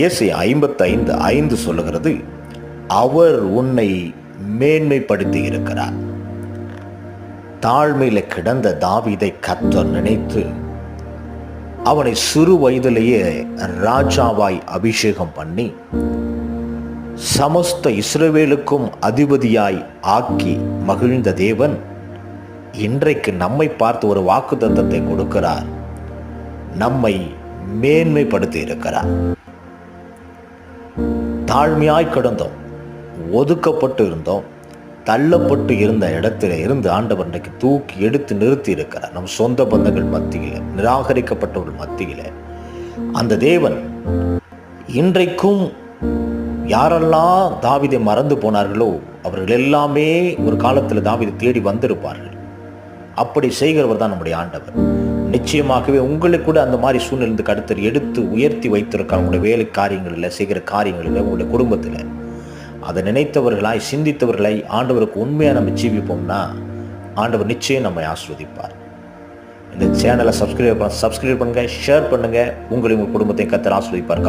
ஏசாயா 55:5 சொல்லுகிறது, அவர் உன்னை மேன்மைப்படுத்தி இருக்கிறார். தாழ்மையில கிடந்த தாவீதை கர்த்தர் நினைத்து அவனை சிறு வயதிலேயே ராஜாவாய் அபிஷேகம் பண்ணி சமஸ்த இஸ்ரவேலுக்கும் அதிபதியாய் ஆக்கி மகிழ்ந்த தேவன் இன்றைக்கு நம்மை பார்த்து ஒரு வாக்குத்தத்தத்தை கொடுக்கிறார். நம்மை மேன்மைப்படுத்தி இருக்கிறார். தாழ்மையாய் கிடந்தோம், ஒதுக்கப்பட்டு இருந்தோம், தள்ளப்பட்டு இருந்த இடத்துல இருந்து ஆண்டவர் இன்றைக்கு தூக்கி எடுத்து நிறுத்தி இருக்கிறார். நம் சொந்த பந்தங்கள் மத்தியில், நிராகரிக்கப்பட்டவர்கள் மத்தியில் அந்த தேவன் இன்றைக்கும் யாரெல்லாம் தாவீதை மறந்து போனார்களோ அவர்கள் எல்லாமே ஒரு காலத்தில் தாவீதை தேடி வந்திருப்பார்கள். அப்படி செய்கிறவர் தான் நம்முடைய ஆண்டவர். நிச்சயமாகவே உங்களுக்கு கூட அந்த மாதிரி சூழ்நிலை கருத்தர் எடுத்து உயர்த்தி வைத்திருக்காங்க. உங்களுடைய வேலை காரியங்களில், செய்கிற காரியங்களில், உங்களுடைய குடும்பத்தில் அதை நினைத்தவர்களாய், சிந்தித்தவர்களை ஆண்டவருக்கு உண்மையாக நம்ம ஜீவிப்போம்னா ஆண்டவர் நிச்சயம் நம்மை ஆசீர்வதிப்பார். இந்த சேனலை சப்ஸ்கிரைப் பண்ணுங்க, ஷேர் பண்ணுங்க. உங்களையும் உங்கள் குடும்பத்தை கர்த்தர் ஆசீர்வதிப்பார்.